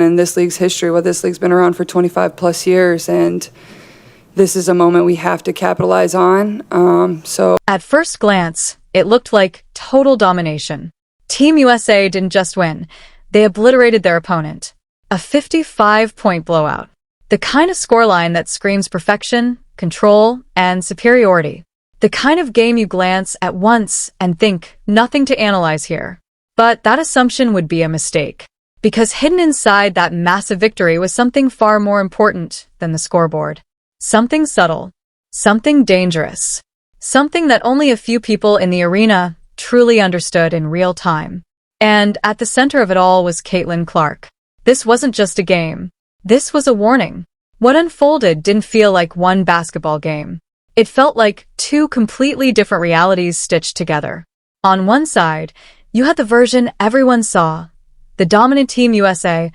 in this league's history. This league's been around for 25 plus years, and this is a moment we have to capitalize on. At first glance, it looked like total domination. Team USA didn't just win, they obliterated their opponent. A 55-point blowout. The kind of scoreline that screams perfection, control, and superiority. The kind of game you glance at once and think, nothing to analyze here. But that assumption would be a mistake. Because hidden inside that massive victory was something far more important than the scoreboard. Something subtle. Something dangerous. Something that only a few people in the arena truly understood in real time. And at the center of it all was Caitlin Clark. This wasn't just a game. This was a warning. What unfolded didn't feel like one basketball game. It felt like two completely different realities stitched together. On one side, you had the version everyone saw. The dominant Team USA,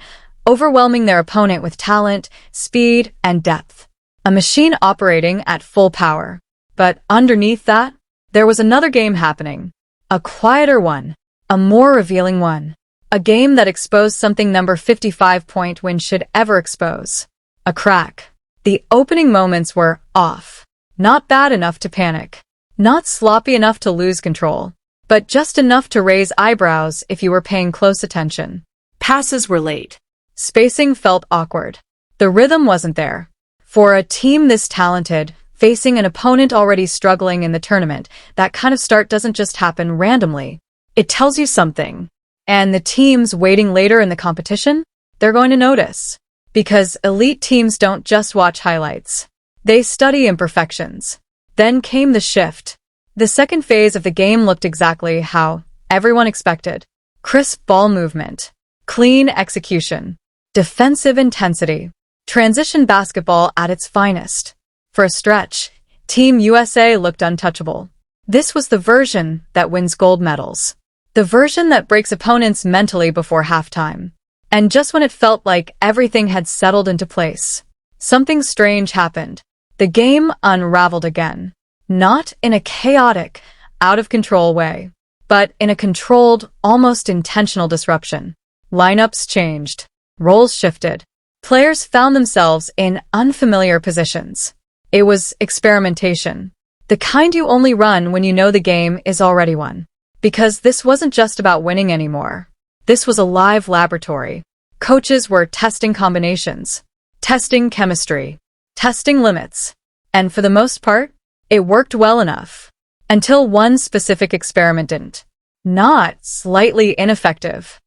overwhelming their opponent with talent, speed, and depth. A machine operating at full power. But underneath that, there was another game happening. A quieter one. A more revealing one. A game that exposed something number 55-point win should ever expose. A crack. The opening moments were off. Not bad enough to panic. Not sloppy enough to lose control. But just enough to raise eyebrows if you were paying close attention. Passes were late. Spacing felt awkward. The rhythm wasn't there. For a team this talented, facing an opponent already struggling in the tournament, that kind of start doesn't just happen randomly. It tells you something. And the teams waiting later in the competition, they're going to notice. Because elite teams don't just watch highlights. They study imperfections. Then came the shift. The second phase of the game looked exactly how everyone expected. Crisp ball movement. Clean execution. Defensive intensity. Transition basketball at its finest. For a stretch, Team USA looked untouchable. This was the version that wins gold medals. The version that breaks opponents mentally before halftime. And just when it felt like everything had settled into place, something strange happened. The game unraveled again. Not in a chaotic, out-of-control way, but in a controlled, almost intentional disruption. Lineups changed. Roles shifted. Players found themselves in unfamiliar positions. It was experimentation. The kind you only run when you know the game is already won. Because this wasn't just about winning anymore. This was a live laboratory. Coaches were testing combinations, testing chemistry, testing limits. And for the most part, it worked well enough. Until one specific experiment didn't. Not slightly ineffective.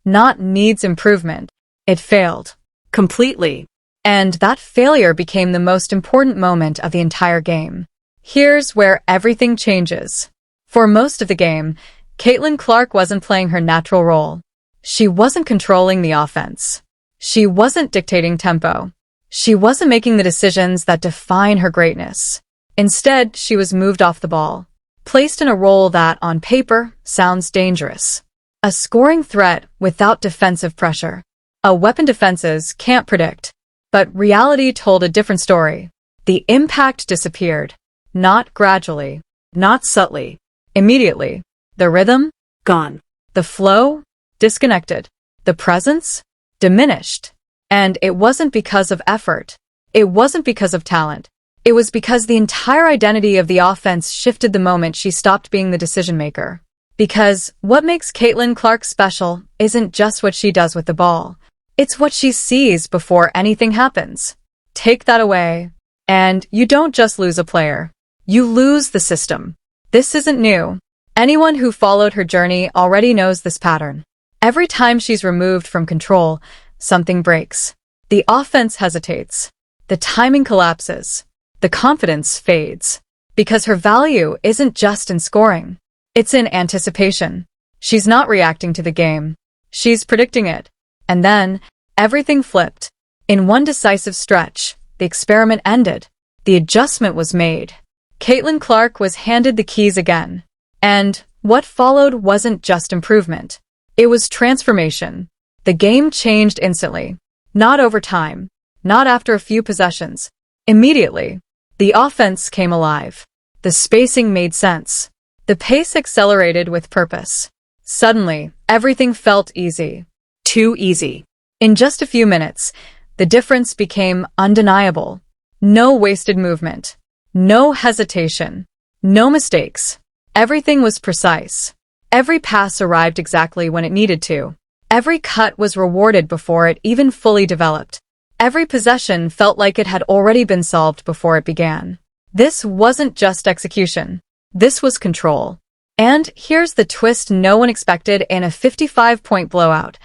Not needs improvement. It failed. Completely. And that failure became the most important moment of the entire game. Here's where everything changes. For most of the game, Caitlin Clark wasn't playing her natural role. She wasn't controlling the offense. She wasn't dictating tempo. She wasn't making the decisions that define her greatness. Instead, she was moved off the ball, placed in a role that, on paper, sounds dangerous. A scoring threat without defensive pressure. A weapon defenses can't predict. But reality told a different story. The impact disappeared. Not gradually. Not subtly. Immediately. The rhythm? Gone. The flow? Disconnected. The presence? Diminished. And it wasn't because of effort. It wasn't because of talent. It was because the entire identity of the offense shifted the moment she stopped being the decision-maker. Because what makes Caitlin Clark special isn't just what she does with the ball. It's what she sees before anything happens. Take that away, and you don't just lose a player. You lose the system. This isn't new. Anyone who followed her journey already knows this pattern. Every time she's removed from control, something breaks. The offense hesitates. The timing collapses. The confidence fades. Because her value isn't just in scoring. It's in anticipation. She's not reacting to the game. She's predicting it. And then, everything flipped. In one decisive stretch, the experiment ended. The adjustment was made. Caitlin Clark was handed the keys again. And what followed wasn't just improvement. It was transformation. The game changed instantly. Not over time. Not after a few possessions. Immediately. The offense came alive. The spacing made sense. The pace accelerated with purpose. Suddenly, everything felt easy. Too easy. In just a few minutes, the difference became undeniable. No wasted movement. No hesitation. No mistakes. Everything was precise. Every pass arrived exactly when it needed to. Every cut was rewarded before it even fully developed. Every possession felt like it had already been solved before it began. This wasn't just execution. This was control. And here's the twist no one expected in a 55-point blowout.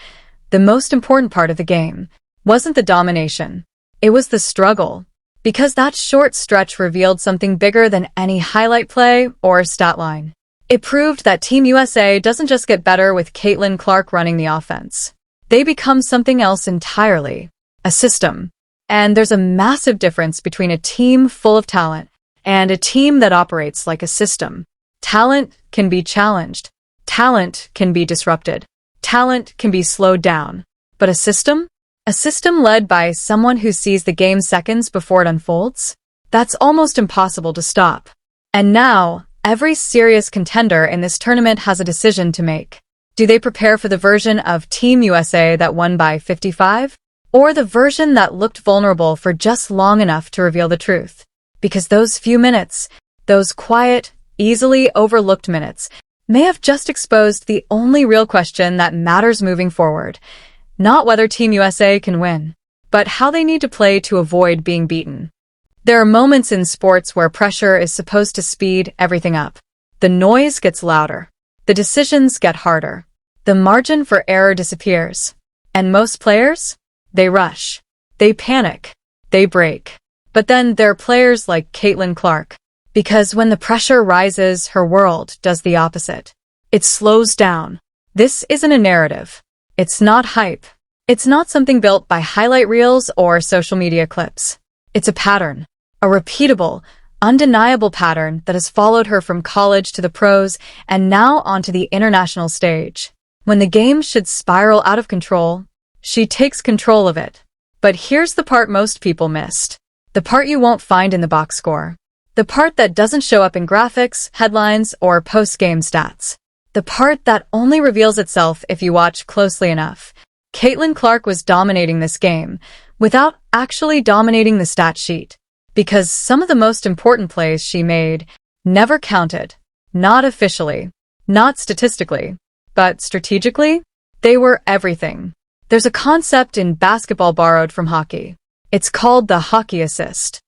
The most important part of the game wasn't the domination. It was the struggle. Because that short stretch revealed something bigger than any highlight play or stat line. It proved that Team USA doesn't just get better with Caitlin Clark running the offense. They become something else entirely. A system. And there's a massive difference between a team full of talent and a team that operates like a system. Talent can be challenged. Talent can be disrupted. Talent can be slowed down. But a system? A system led by someone who sees the game seconds before it unfolds? That's almost impossible to stop. And now, every serious contender in this tournament has a decision to make. Do they prepare for the version of Team USA that won by 55? Or the version that looked vulnerable for just long enough to reveal the truth? Because those few minutes, those quiet, easily overlooked minutes, may have just exposed the only real question that matters moving forward. Not whether Team USA can win, but how they need to play to avoid being beaten. There are moments in sports where pressure is supposed to speed everything up. The noise gets louder. The decisions get harder. The margin for error disappears. And most players? They rush. They panic. They break. But then there are players like Caitlin Clark. Because when the pressure rises, her world does the opposite. It slows down. This isn't a narrative. It's not hype. It's not something built by highlight reels or social media clips. It's a pattern. A repeatable, undeniable pattern that has followed her from college to the pros and now onto the international stage. When the game should spiral out of control, she takes control of it. But here's the part most people missed. The part you won't find in the box score. The part that doesn't show up in graphics, headlines, or post-game stats. The part that only reveals itself if you watch closely enough. Caitlin Clark was dominating this game without actually dominating the stat sheet. Because some of the most important plays she made never counted. Not officially. Not statistically. But strategically, they were everything. There's a concept in basketball borrowed from hockey. It's called the hockey assist.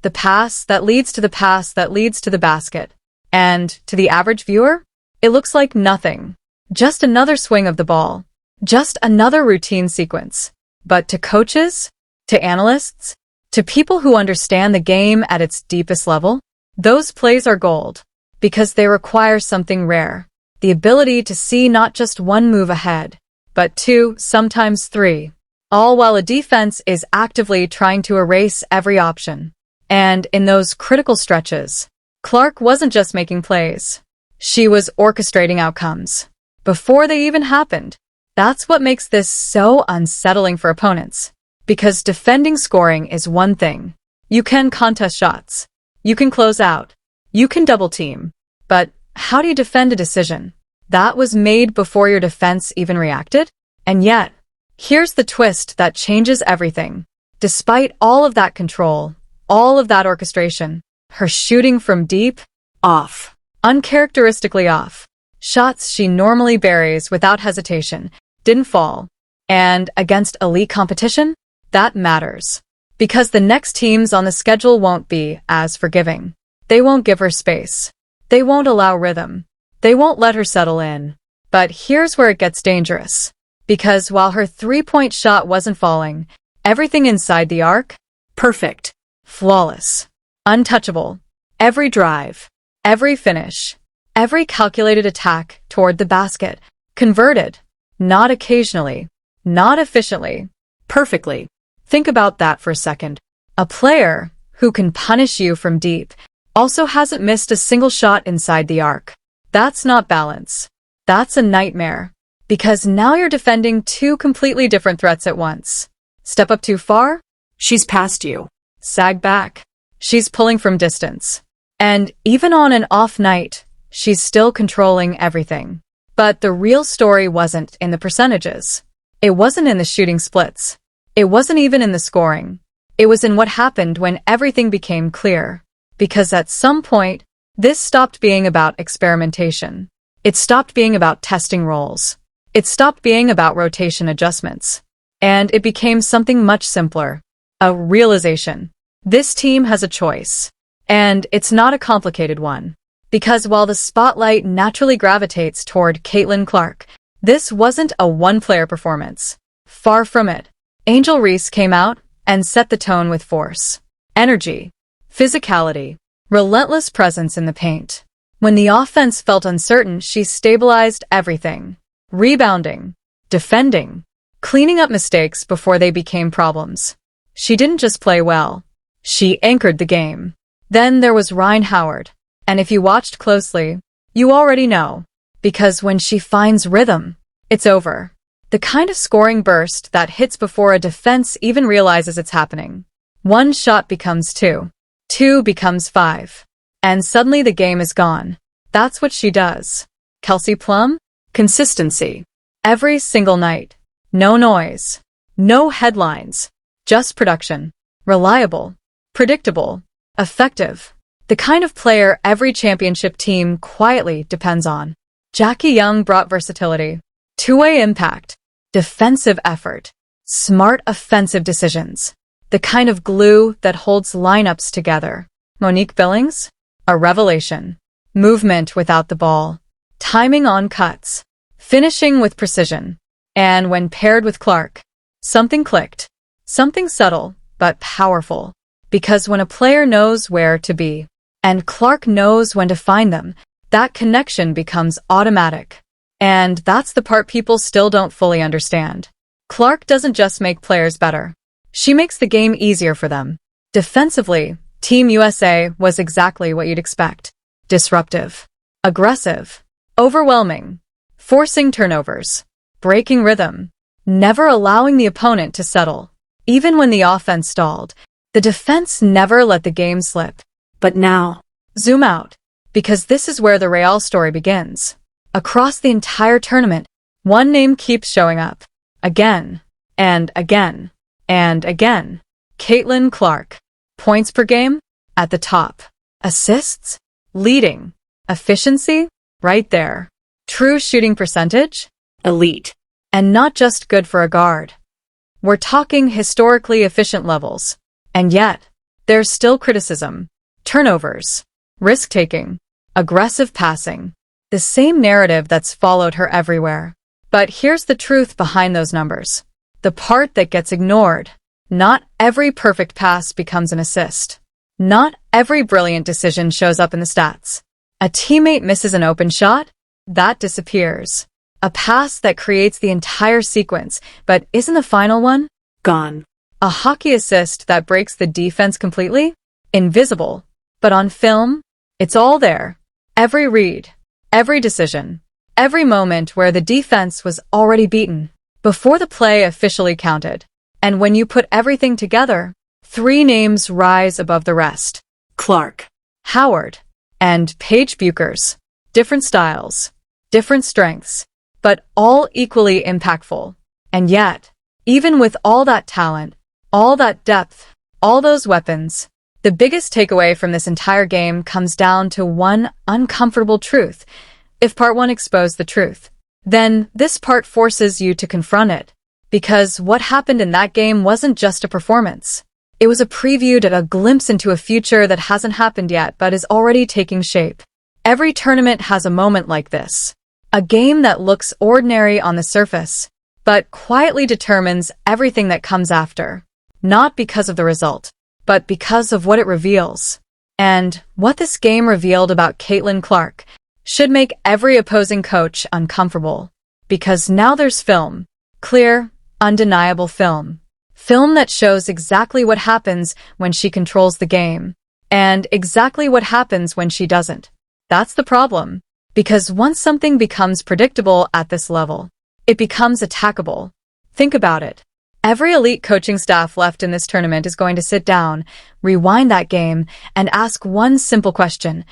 The pass that leads to the pass that leads to the basket. And to the average viewer, it looks like nothing. Just another swing of the ball. Just another routine sequence. But to coaches, to analysts, to people who understand the game at its deepest level, those plays are gold. Because they require something rare. The ability to see not just one move ahead, but two, sometimes three. All while a defense is actively trying to erase every option. And in those critical stretches, Clark wasn't just making plays. She was orchestrating outcomes. Before they even happened. That's what makes this so unsettling for opponents. Because defending scoring is one thing. You can contest shots. You can close out. You can double team. But how do you defend a decision that was made before your defense even reacted? And yet, here's the twist that changes everything. Despite all of that control, all of that orchestration, her shooting from deep, off. Uncharacteristically off. Shots she normally buries without hesitation didn't fall. And against elite competition, that matters. Because the next teams on the schedule won't be as forgiving. They won't give her space. They won't allow rhythm. They won't let her settle in. But here's where it gets dangerous. Because while her three-point shot wasn't falling, everything inside the arc, perfect, flawless, untouchable. Every drive, every finish, every calculated attack toward the basket, converted. Not occasionally, not efficiently, perfectly. Think about that for a second. A player who can punish you from deep also hasn't missed a single shot inside the arc. That's not balance. That's a nightmare. Because now you're defending two completely different threats at once. Step up too far? She's past you. Sag back. She's pulling from distance. And even on an off night, she's still controlling everything. But the real story wasn't in the percentages. It wasn't in the shooting splits. It wasn't even in the scoring. It was in what happened when everything became clear. Because at some point, this stopped being about experimentation. It stopped being about testing roles. It stopped being about rotation adjustments. And it became something much simpler. A realization. This team has a choice. And it's not a complicated one. Because while the spotlight naturally gravitates toward Caitlin Clark, this wasn't a one-player performance. Far from it. Angel Reese came out and set the tone with force, energy, physicality, relentless presence in the paint. When the offense felt uncertain, she stabilized everything. Rebounding, defending, cleaning up mistakes before they became problems. She didn't just play well. She anchored the game. Then there was Rhyne Howard. And if you watched closely, you already know. Because when she finds rhythm, it's over. The kind of scoring burst that hits before a defense even realizes it's happening. One shot becomes two. Two becomes five. And suddenly the game is gone. That's what she does. Kelsey Plum? Consistency. Every single night. No noise. No headlines. Just production. Reliable. Predictable. Effective. The kind of player every championship team quietly depends on. Jackie Young brought versatility. Two-way impact. Defensive effort. Smart offensive decisions. The kind of glue that holds lineups together. Monique Billings? A revelation. Movement without the ball. Timing on cuts. Finishing with precision. And when paired with Clark, something clicked. Something subtle, but powerful. Because when a player knows where to be, and Clark knows when to find them, that connection becomes automatic. And that's the part people still don't fully understand. Clark doesn't just make players better. She makes the game easier for them. Defensively, Team USA was exactly what you'd expect. Disruptive. Aggressive. Overwhelming. Forcing turnovers. Breaking rhythm. Never allowing the opponent to settle. Even when the offense stalled, the defense never let the game slip. But now, zoom out. Because this is where the Real story begins. Across the entire tournament, one name keeps showing up. Again, and again, and again. Caitlin Clark. Points per game? At the top. Assists? Leading. Efficiency? Right there. True shooting percentage? Elite. And not just good for a guard. We're talking historically efficient levels. And yet, there's still criticism. Turnovers. Risk-taking. Aggressive passing. The same narrative that's followed her everywhere. But here's the truth behind those numbers. The part that gets ignored. Not every perfect pass becomes an assist. Not every brilliant decision shows up in the stats. A teammate misses an open shot? That disappears. A pass that creates the entire sequence, but isn't the final one? Gone. A hockey assist that breaks the defense completely? Invisible. But on film, it's all there. Every read. Every decision. Every moment where the defense was already beaten. Before the play officially counted. And when you put everything together, three names rise above the rest. Clark. Howard. And Paige Buchers. Different styles. Different strengths. But all equally impactful. And yet, even with all that talent, all that depth, all those weapons, the biggest takeaway from this entire game comes down to one uncomfortable truth. If part one exposed the truth, then this part forces you to confront it. Because what happened in that game wasn't just a performance. It was a preview to a glimpse into a future that hasn't happened yet but is already taking shape. Every tournament has a moment like this. A game that looks ordinary on the surface, but quietly determines everything that comes after. Not because of the result, but because of what it reveals. And what this game revealed about Caitlin Clark should make every opposing coach uncomfortable. Because now there's film. Clear, undeniable film. Film that shows exactly what happens when she controls the game. And exactly what happens when she doesn't. That's the problem. Because once something becomes predictable at this level, it becomes attackable. Think about it. Every elite coaching staff left in this tournament is going to sit down, rewind that game, and ask one simple question.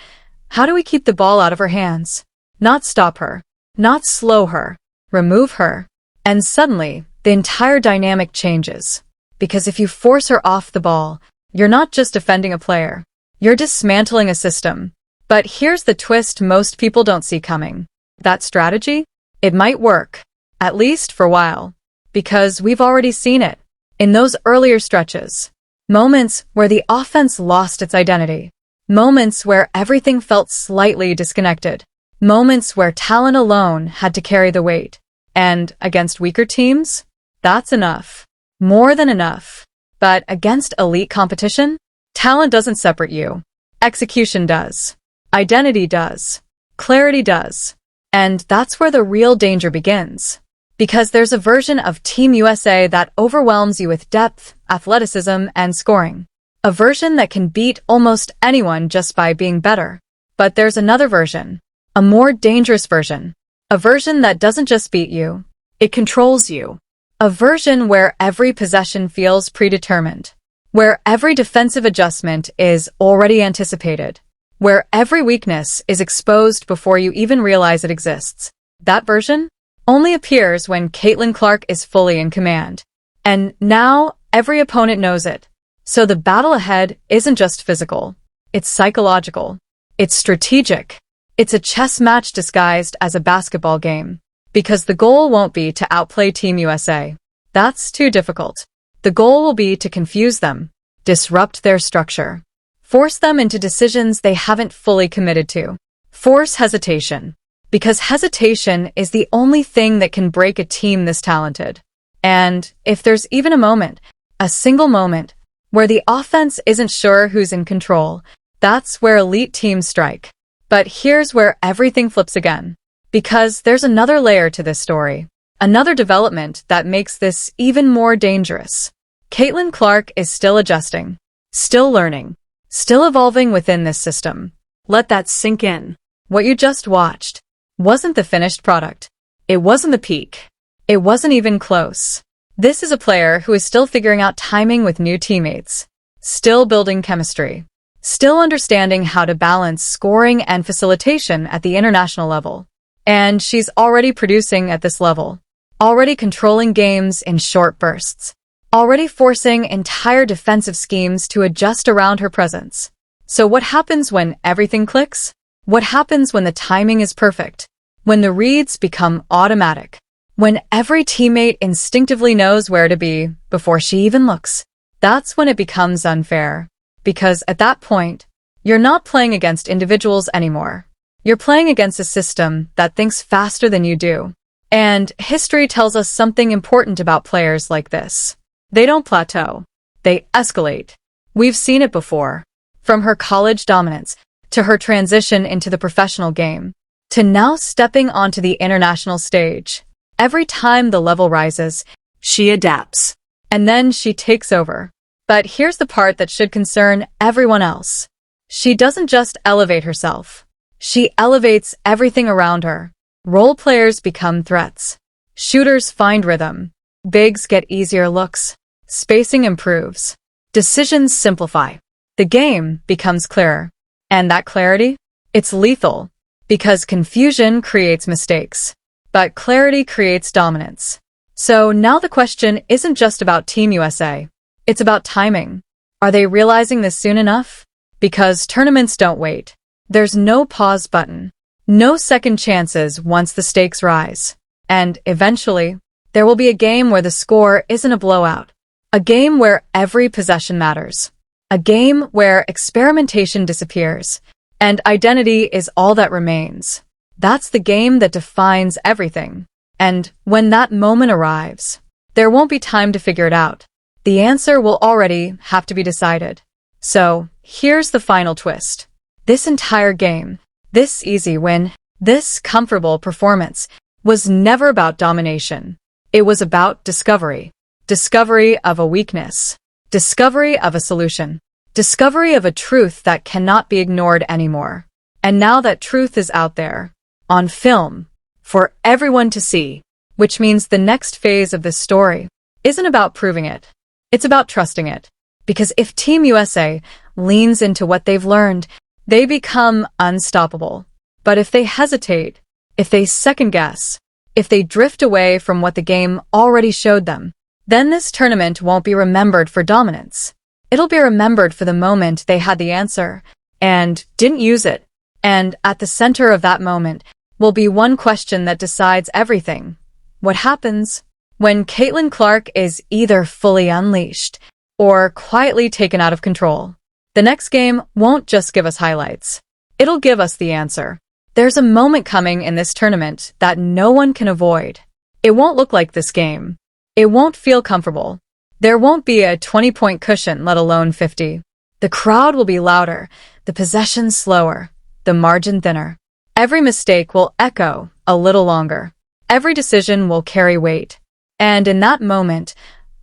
How do we keep the ball out of her hands? Not stop her. Not slow her. Remove her. And suddenly, the entire dynamic changes. Because if you force her off the ball, you're not just defending a player. You're dismantling a system. But here's the twist most people don't see coming. That strategy? It might work. At least for a while. Because we've already seen it. In those earlier stretches. Moments where the offense lost its identity. Moments where everything felt slightly disconnected. Moments where talent alone had to carry the weight. And against weaker teams? That's enough. More than enough. But against elite competition? Talent doesn't separate you. Execution does. Identity does. Clarity does. And that's where the real danger begins. Because there's a version of Team USA that overwhelms you with depth, athleticism, and scoring. A version that can beat almost anyone just by being better. But there's another version. A more dangerous version. A version that doesn't just beat you. It controls you. A version where every possession feels predetermined. Where every defensive adjustment is already anticipated. Where every weakness is exposed before you even realize it exists. That version only appears when Caitlin Clark is fully in command. And now, every opponent knows it. So the battle ahead isn't just physical. It's psychological. It's strategic. It's a chess match disguised as a basketball game. Because the goal won't be to outplay Team USA. That's too difficult. The goal will be to confuse them, disrupt their structure, force them into decisions they haven't fully committed to. Force hesitation. Because hesitation is the only thing that can break a team this talented. And if there's even a moment, a single moment, where the offense isn't sure who's in control, that's where elite teams strike. But here's where everything flips again. Because there's another layer to this story. Another development that makes this even more dangerous. Caitlin Clark is still adjusting. Still learning. Still evolving within this system. Let that sink in. What you just watched wasn't the finished product. It wasn't the peak. It wasn't even close. This is a player who is still figuring out timing with new teammates. Still building chemistry. Still understanding how to balance scoring and facilitation at the international level. And she's already producing at this level. Already controlling games in short bursts. Already forcing entire defensive schemes to adjust around her presence. So what happens when everything clicks? What happens when the timing is perfect? When the reads become automatic? When every teammate instinctively knows where to be before she even looks? That's when it becomes unfair. Because at that point, you're not playing against individuals anymore. You're playing against a system that thinks faster than you do. And history tells us something important about players like this. They don't plateau. They escalate. We've seen it before. From her college dominance, to her transition into the professional game, to now stepping onto the international stage. Every time the level rises, she adapts. And then she takes over. But here's the part that should concern everyone else. She doesn't just elevate herself. She elevates everything around her. Role players become threats. Shooters find rhythm. Bigs get easier looks. Spacing improves. Decisions simplify. The game becomes clearer. And that clarity? It's lethal. Because confusion creates mistakes. But clarity creates dominance. So now the question isn't just about Team USA. It's about timing. Are they realizing this soon enough? Because tournaments don't wait. There's no pause button. No second chances once the stakes rise. And eventually, there will be a game where the score isn't a blowout. A game where every possession matters. A game where experimentation disappears. And identity is all that remains. That's the game that defines everything. And when that moment arrives, there won't be time to figure it out. The answer will already have to be decided. So, here's the final twist. This entire game, this easy win, this comfortable performance, was never about domination. It was about discovery. Discovery of a weakness. Discovery of a solution. Discovery of a truth that cannot be ignored anymore. And now that truth is out there, on film, for everyone to see, which means the next phase of this story isn't about proving it. It's about trusting it. Because if Team USA leans into what they've learned, they become unstoppable. But if they hesitate, if they second guess, if they drift away from what the game already showed them, then this tournament won't be remembered for dominance. It'll be remembered for the moment they had the answer and didn't use it. And at the center of that moment will be one question that decides everything. What happens when Caitlin Clark is either fully unleashed or quietly taken out of control? The next game won't just give us highlights. It'll give us the answer. There's a moment coming in this tournament that no one can avoid. It won't look like this game. It won't feel comfortable. There won't be a 20-point cushion, let alone 50. The crowd will be louder, the possession slower, the margin thinner. Every mistake will echo a little longer. Every decision will carry weight. And in that moment,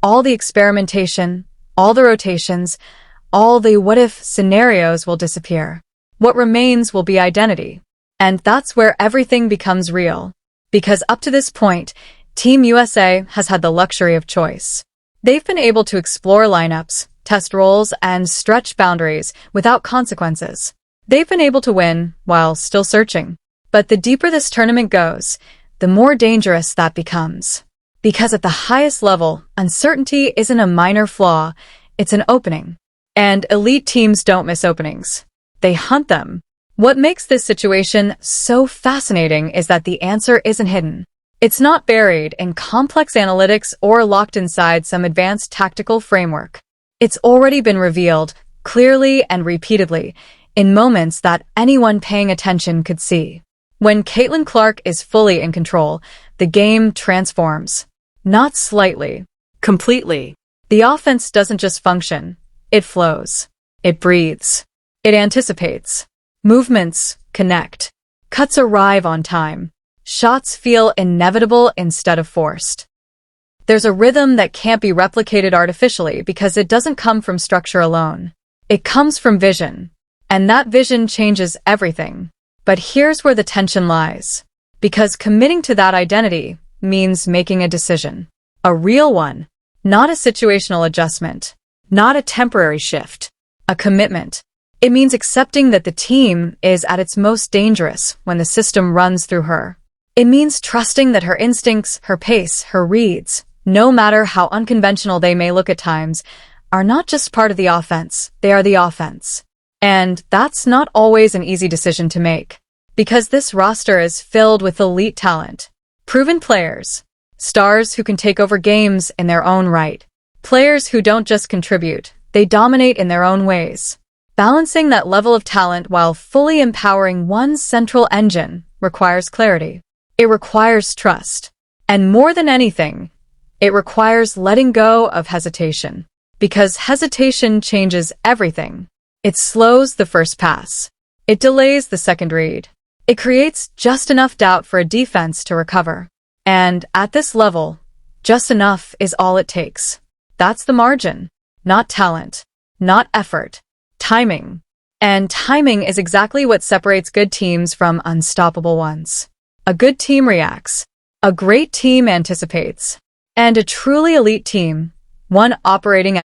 all the experimentation, all the rotations, all the what-if scenarios will disappear. What remains will be identity. And that's where everything becomes real. Because up to this point, Team USA has had the luxury of choice. They've been able to explore lineups, test roles, and stretch boundaries without consequences. They've been able to win while still searching. But the deeper this tournament goes, the more dangerous that becomes. Because at the highest level, uncertainty isn't a minor flaw, it's an opening. And elite teams don't miss openings. They hunt them. What makes this situation so fascinating is that the answer isn't hidden. It's not buried in complex analytics or locked inside some advanced tactical framework. It's already been revealed, clearly and repeatedly, in moments that anyone paying attention could see. When Caitlin Clark is fully in control, the game transforms. Not slightly, completely. The offense doesn't just function. It flows. It breathes. It anticipates. Movements connect. Cuts arrive on time. Shots feel inevitable instead of forced. There's a rhythm that can't be replicated artificially because it doesn't come from structure alone. It comes from vision. And that vision changes everything. But here's where the tension lies. Because committing to that identity means making a decision. A real one. Not a situational adjustment. Not a temporary shift. A commitment. It means accepting that the team is at its most dangerous when the system runs through her. It means trusting that her instincts, her pace, her reads, no matter how unconventional they may look at times, are not just part of the offense, they are the offense. And that's not always an easy decision to make. Because this roster is filled with elite talent. Proven players. Stars who can take over games in their own right. Players who don't just contribute, they dominate in their own ways. Balancing that level of talent while fully empowering one central engine requires clarity. It requires trust. And more than anything, it requires letting go of hesitation. Because hesitation changes everything. It slows the first pass. It delays the second read. It creates just enough doubt for a defense to recover. And at this level, just enough is all it takes. That's the margin. Not talent. Not effort. Timing. And timing is exactly what separates good teams from unstoppable ones. A good team reacts. A great team anticipates. And a truly elite team, one operating